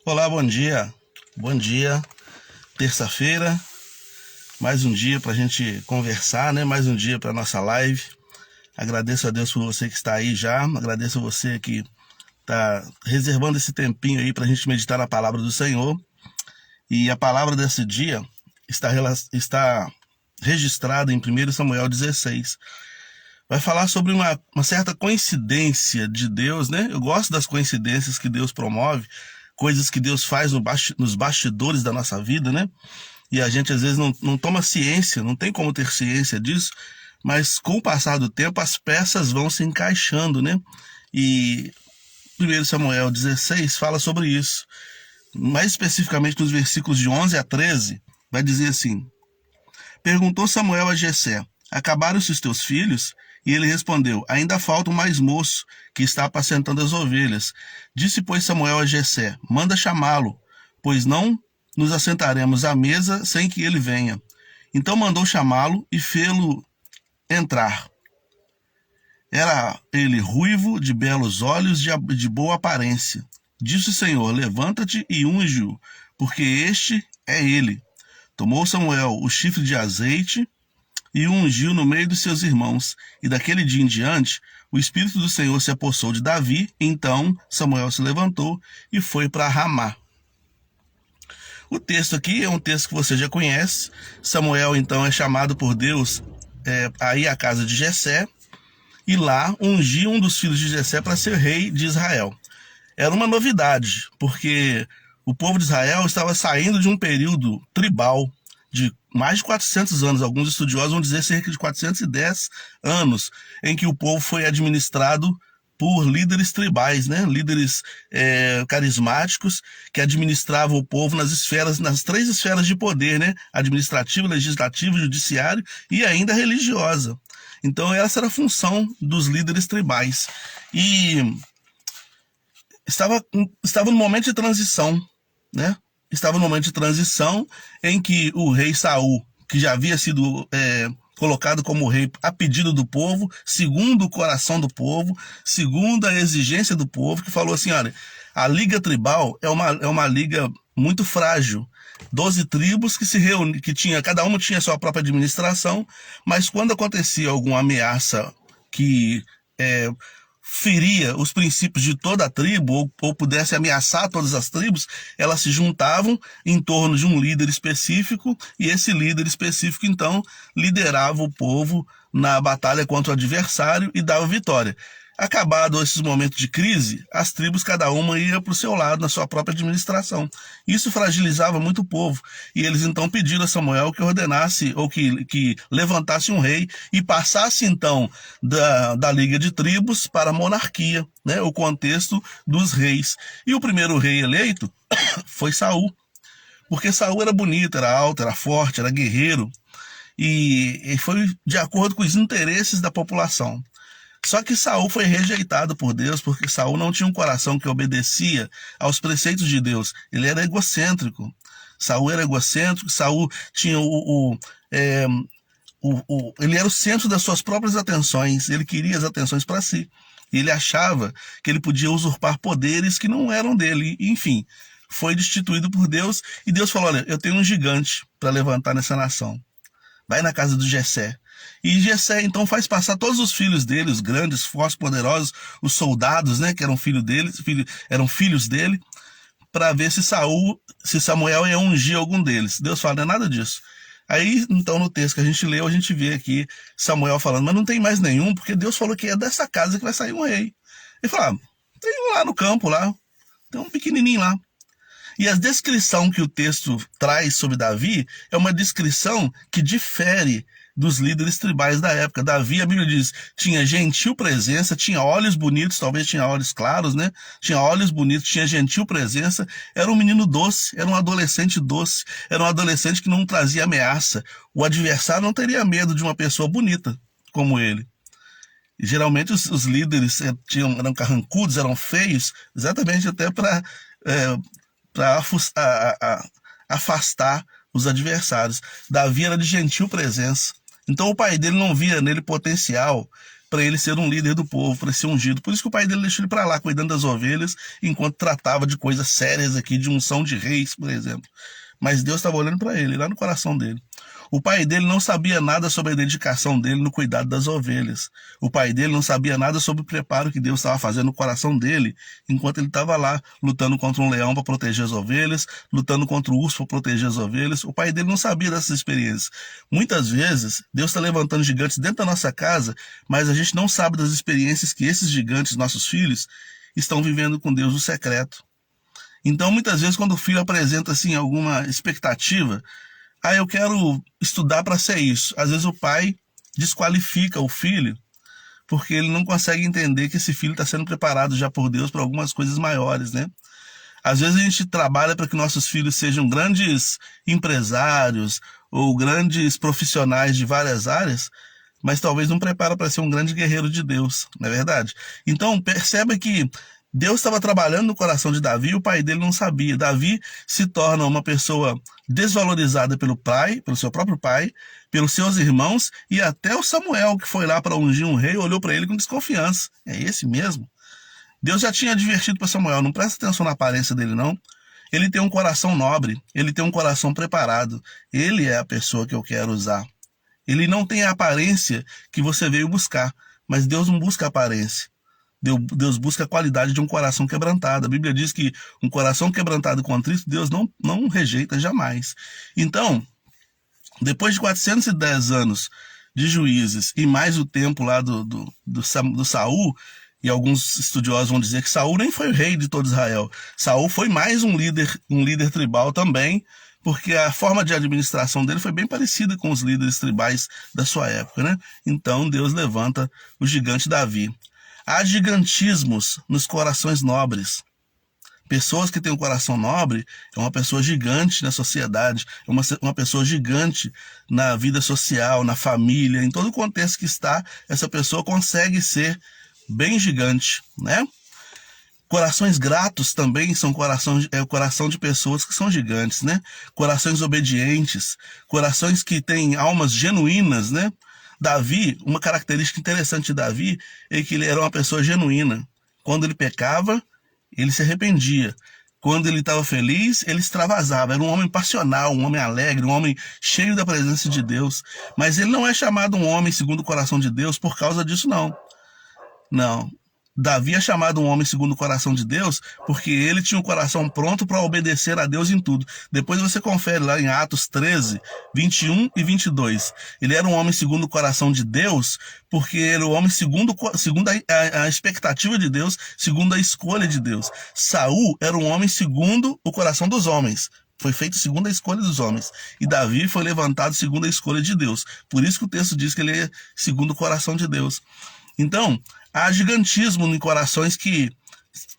Olá, bom dia. Bom dia. Terça-feira, mais um dia para a gente conversar, né? Mais um dia para nossa live. Agradeço a Deus por você que está aí já. Agradeço a você que está reservando esse tempinho aí para a gente meditar na palavra do Senhor. E a palavra desse dia está registrada em 1 Samuel 16. Vai falar sobre uma certa coincidência de Deus, né? Eu gosto das coincidências que Deus promove, coisas que Deus faz nos bastidores da nossa vida, né? E a gente às vezes não toma ciência, não tem como ter ciência disso, mas com o passar do tempo as peças vão se encaixando, né? E 1 Samuel 16 fala sobre isso. Mais especificamente nos versículos de 11 a 13, vai dizer assim: Perguntou Samuel a Jessé: Acabaram-se os teus filhos? E ele respondeu: Ainda falta um mais moço, que está apacentando as ovelhas. Disse, pois, Samuel a Jessé: Manda chamá-lo, pois não nos assentaremos à mesa sem que ele venha. Então mandou chamá-lo e fê-lo entrar. Era ele ruivo, de belos olhos, de boa aparência. Disse o Senhor: Levanta-te e unge-o, porque este é ele. Tomou Samuel o chifre de azeite e o ungiu no meio dos seus irmãos. E daquele dia em diante, o Espírito do Senhor se apossou de Davi. Então Samuel se levantou e foi para Ramá. O texto aqui é um texto que você já conhece. Samuel, então, é chamado por Deus a ir à casa de Jessé e lá ungiu um dos filhos de Jessé para ser rei de Israel. Era uma novidade, porque o povo de Israel estava saindo de um período tribal de mais de 400 anos, alguns estudiosos vão dizer cerca de 410 anos, em que o povo foi administrado por líderes tribais, né? Líderes carismáticos que administravam o povo nas três esferas de poder, né? Administrativo, legislativo, judiciário e ainda religiosa. Então essa era a função dos líderes tribais. E estava no momento de transição, né? Estava no momento de transição em que o rei Saul, que já havia sido colocado como rei a pedido do povo, segundo o coração do povo, segundo a exigência do povo, que falou assim: olha, a liga tribal é uma liga muito frágil. 12 tribos que se reuniam, cada uma tinha sua própria administração, mas quando acontecia alguma ameaça que feria os princípios de toda a tribo ou pudesse ameaçar todas as tribos, elas se juntavam em torno de um líder específico e esse líder específico então liderava o povo na batalha contra o adversário e dava vitória. Acabado esses momentos de crise, as tribos cada uma ia para o seu lado na sua própria administração. Isso fragilizava muito o povo e eles então pediram a Samuel que ordenasse ou que levantasse um rei e passasse então da liga de tribos para a monarquia, né? O contexto dos reis. E o primeiro rei eleito foi Saul, porque Saul era bonito, era alto, era forte, era guerreiro e foi de acordo com os interesses da população. Só que Saul foi rejeitado por Deus porque Saul não tinha um coração que obedecia aos preceitos de Deus. Ele era egocêntrico. Saul era egocêntrico, Saul tinha ele era o centro das suas próprias atenções, ele queria as atenções para si. E ele achava que ele podia usurpar poderes que não eram dele. Enfim, foi destituído por Deus e Deus falou: olha, eu tenho um gigante para levantar nessa nação. Vai na casa do Jessé. E Jessé então faz passar todos os filhos dele, os grandes, fortes, poderosos, os soldados, né, que eram eram filhos dele, para ver se Samuel ia ungir algum deles. Deus fala: não é nada disso. Aí, então, no texto que a gente leu, a gente vê aqui Samuel falando: mas não tem mais nenhum, porque Deus falou que é dessa casa que vai sair um rei. Ele fala: tem um lá no campo, lá, tem um pequenininho lá. E a descrição que o texto traz sobre Davi é uma descrição que difere dos líderes tribais da época. Davi, a Bíblia diz, tinha gentil presença, tinha olhos bonitos, talvez tinha olhos claros, né? Tinha olhos bonitos, tinha gentil presença, era um menino doce, era um adolescente doce, era um adolescente que não trazia ameaça. O adversário não teria medo de uma pessoa bonita como ele. E, geralmente os líderes eram carrancudos, eram feios, exatamente até para afastar os adversários. Davi era de gentil presença. Então o pai dele não via nele potencial para ele ser um líder do povo, para ser ungido. Por isso que o pai dele deixou ele para lá, cuidando das ovelhas, enquanto tratava de coisas sérias aqui, de unção de reis, por exemplo. Mas Deus estava olhando para ele, lá no coração dele. O pai dele não sabia nada sobre a dedicação dele no cuidado das ovelhas. O pai dele não sabia nada sobre o preparo que Deus estava fazendo no coração dele, enquanto ele estava lá, lutando contra um leão para proteger as ovelhas, lutando contra o urso para proteger as ovelhas. O pai dele não sabia dessas experiências. Muitas vezes, Deus está levantando gigantes dentro da nossa casa, mas a gente não sabe das experiências que esses gigantes, nossos filhos, estão vivendo com Deus no secreto. Então, muitas vezes, quando o filho apresenta assim, alguma expectativa, eu quero estudar para ser isso. Às vezes o pai desqualifica o filho porque ele não consegue entender que esse filho está sendo preparado já por Deus para algumas coisas maiores, né? Às vezes a gente trabalha para que nossos filhos sejam grandes empresários ou grandes profissionais de várias áreas, mas talvez não prepara para ser um grande guerreiro de Deus, não é verdade? Então perceba que Deus estava trabalhando no coração de Davi e o pai dele não sabia. Davi se torna uma pessoa desvalorizada pelo pai, pelo seu próprio pai, pelos seus irmãos, e até o Samuel, que foi lá para ungir um rei, olhou para ele com desconfiança. É esse mesmo? Deus já tinha advertido para Samuel, não presta atenção na aparência dele não. Ele tem um coração nobre, ele tem um coração preparado. Ele é a pessoa que eu quero usar. Ele não tem a aparência que você veio buscar, mas Deus não busca aparência. Deus busca a qualidade de um coração quebrantado. A Bíblia diz que um coração quebrantado com Cristo, Deus não rejeita jamais. Então, depois de 410 anos de juízes e mais o tempo lá do Saul, e alguns estudiosos vão dizer que Saul nem foi o rei de todo Israel. Saul foi mais um líder tribal também, porque a forma de administração dele foi bem parecida com os líderes tribais da sua época, né? Então Deus levanta o gigante Davi. Há gigantismos nos corações nobres. Pessoas que têm um coração nobre é uma pessoa gigante na sociedade, é uma pessoa gigante na vida social, na família, em todo o contexto que está, essa pessoa consegue ser bem gigante, né? Corações gratos também são o coração de pessoas que são gigantes, né? Corações obedientes, corações que têm almas genuínas, né? Davi, uma característica interessante de Davi é que ele era uma pessoa genuína. Quando ele pecava, ele se arrependia. Quando ele estava feliz, ele extravasava. Era um homem passional, um homem alegre, um homem cheio da presença de Deus. Mas ele não é chamado um homem segundo o coração de Deus por causa disso, não. Não. Davi é chamado um homem segundo o coração de Deus porque ele tinha o coração pronto para obedecer a Deus em tudo. Depois você confere lá em Atos 13, 21 e 22. Ele era um homem segundo o coração de Deus porque ele era um homem segundo a expectativa de Deus, segundo a escolha de Deus. Saul era um homem segundo o coração dos homens. Foi feito segundo a escolha dos homens. E Davi foi levantado segundo a escolha de Deus. Por isso que o texto diz que ele é segundo o coração de Deus. Então, há gigantismo em corações que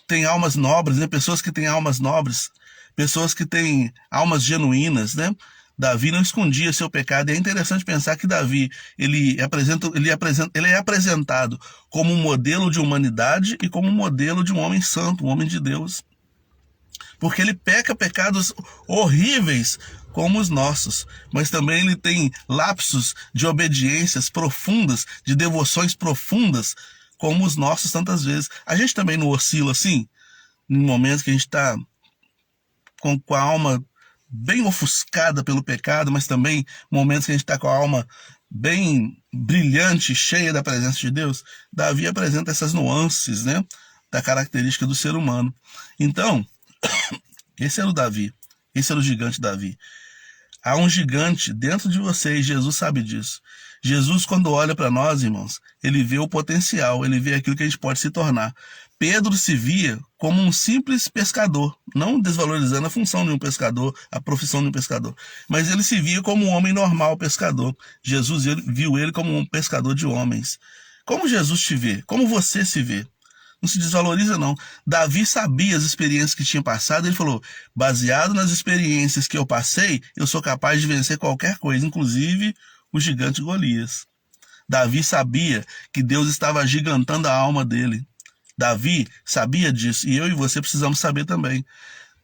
têm almas nobres, né? Pessoas que têm almas nobres, pessoas que têm almas genuínas, né? Davi não escondia seu pecado. E é interessante pensar que Davi ele é apresentado como um modelo de humanidade e como um modelo de um homem santo, um homem de Deus. Porque ele peca pecados horríveis como os nossos, mas também ele tem lapsos de obediências profundas, de devoções profundas, como os nossos tantas vezes. A gente também não oscila assim, em momentos que a gente está com a alma bem ofuscada pelo pecado, mas também momentos que a gente está com a alma bem brilhante, cheia da presença de Deus. Davi apresenta essas nuances, né, da característica do ser humano. Então, esse era o Davi, esse era o gigante Davi. Há um gigante dentro de você e Jesus sabe disso. Jesus, quando olha para nós, irmãos, ele vê o potencial, ele vê aquilo que a gente pode se tornar. Pedro se via como um simples pescador, não desvalorizando a função de um pescador, a profissão de um pescador, mas ele se via como um homem normal pescador. Jesus viu ele como um pescador de homens. Como Jesus te vê? Como você se vê? Não se desvaloriza, não. Davi sabia as experiências que tinha passado. Ele falou, baseado nas experiências que eu passei, eu sou capaz de vencer qualquer coisa, inclusive o gigante Golias. Davi sabia que Deus estava agigantando a alma dele. Davi sabia disso, e eu e você precisamos saber também.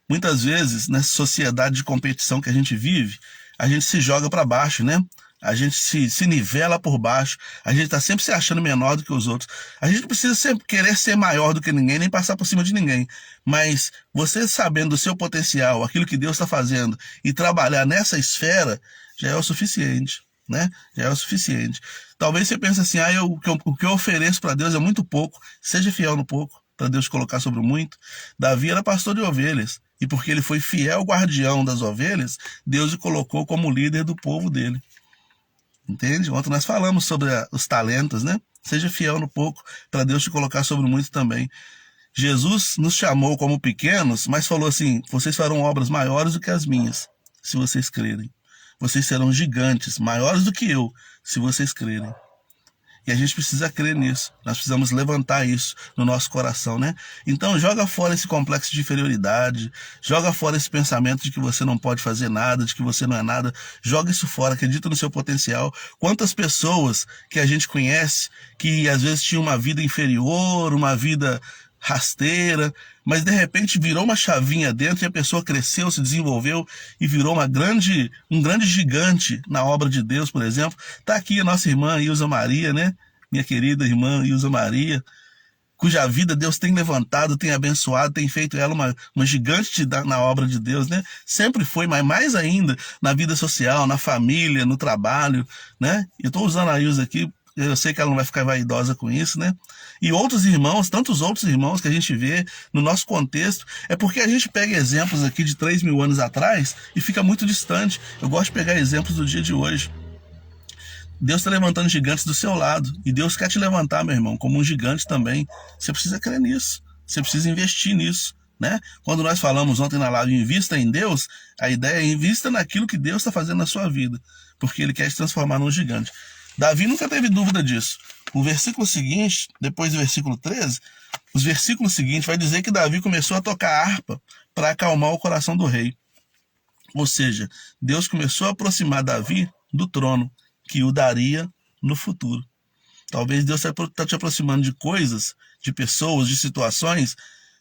Muitas vezes, nessa sociedade de competição que a gente vive, a gente se joga para baixo, né? A gente se nivela por baixo, a gente está sempre se achando menor do que os outros. A gente não precisa sempre querer ser maior do que ninguém, nem passar por cima de ninguém. Mas você sabendo do seu potencial, aquilo que Deus está fazendo, e trabalhar nessa esfera, já é o suficiente, né? Já é o suficiente. Talvez você pense assim, o que eu ofereço para Deus é muito pouco. Seja fiel no pouco, para Deus colocar sobre o muito. Davi era pastor de ovelhas, e porque ele foi fiel guardião das ovelhas, Deus o colocou como líder do povo dele. Entende? Ontem nós falamos sobre os talentos, né? Seja fiel no pouco, para Deus te colocar sobre muito também. Jesus nos chamou como pequenos, mas falou assim, vocês farão obras maiores do que as minhas, se vocês crerem. Vocês serão gigantes, maiores do que eu, se vocês crerem. E a gente precisa crer nisso. Nós precisamos levantar isso no nosso coração, né? Então joga fora esse complexo de inferioridade, joga fora esse pensamento de que você não pode fazer nada, de que você não é nada. Joga isso fora, acredita no seu potencial. Quantas pessoas que a gente conhece que às vezes tinham uma vida inferior, uma vida rasteira, mas de repente virou uma chavinha dentro e a pessoa cresceu, se desenvolveu e virou um grande gigante na obra de Deus, por exemplo. Está aqui a nossa irmã Ilza Maria, né? Minha querida irmã Ilza Maria, cuja vida Deus tem levantado, tem abençoado, tem feito ela uma gigante na obra de Deus, né? Sempre foi, mas mais ainda na vida social, na família, no trabalho, né? Eu estou usando a Ilza aqui, eu sei que ela não vai ficar vaidosa com isso, né? E outros irmãos, tantos outros irmãos que a gente vê no nosso contexto, é porque a gente pega exemplos aqui de 3.000 anos atrás e fica muito distante. Eu gosto de pegar exemplos do dia de hoje. Deus está levantando gigantes do seu lado. E Deus quer te levantar, meu irmão, como um gigante também. Você precisa crer nisso. Você precisa investir nisso, né? Quando nós falamos ontem na live, invista em Deus, a ideia é invista naquilo que Deus está fazendo na sua vida. Porque Ele quer te transformar num gigante. Davi nunca teve dúvida disso. O versículo seguinte, depois do versículo 13, os versículos seguintes vai dizer que Davi começou a tocar harpa para acalmar o coração do rei. Ou seja, Deus começou a aproximar Davi do trono que o daria no futuro. Talvez Deus está te aproximando de coisas, de pessoas, de situações,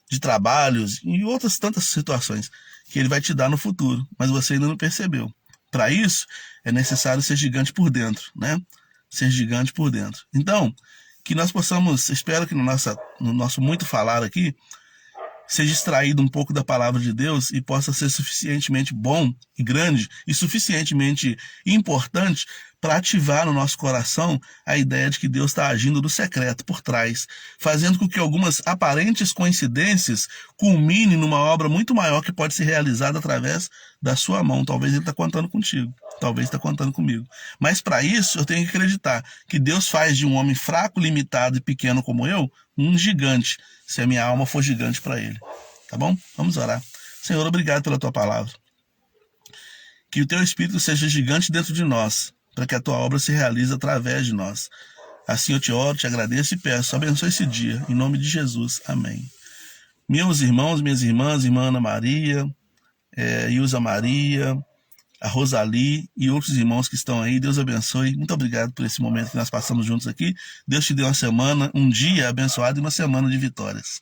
de trabalhos e outras tantas situações que Ele vai te dar no futuro, mas você ainda não percebeu. Para isso, é necessário ser gigante por dentro, né? Ser gigante por dentro. Então, que nós possamos, espero que no nosso muito falar aqui, seja extraído um pouco da palavra de Deus e possa ser suficientemente bom e grande e suficientemente importante para ativar no nosso coração a ideia de que Deus está agindo do secreto por trás, fazendo com que algumas aparentes coincidências culminem numa obra muito maior que pode ser realizada através da sua mão. Talvez Ele está contando contigo, talvez está contando comigo. Mas para isso eu tenho que acreditar que Deus faz de um homem fraco, limitado e pequeno como eu, um gigante, se a minha alma for gigante para Ele. Tá bom? Vamos orar. Senhor, obrigado pela Tua palavra. Que o Teu Espírito seja gigante dentro de nós, para que a Tua obra se realize através de nós. Assim eu te oro, te agradeço e peço, abençoe esse dia, em nome de Jesus. Amém. Meus irmãos, minhas irmãs, irmã Ana Maria, Ilza Maria, a Rosali e outros irmãos que estão aí, Deus abençoe. Muito obrigado por esse momento que nós passamos juntos aqui. Deus te dê uma semana, um dia abençoado e uma semana de vitórias.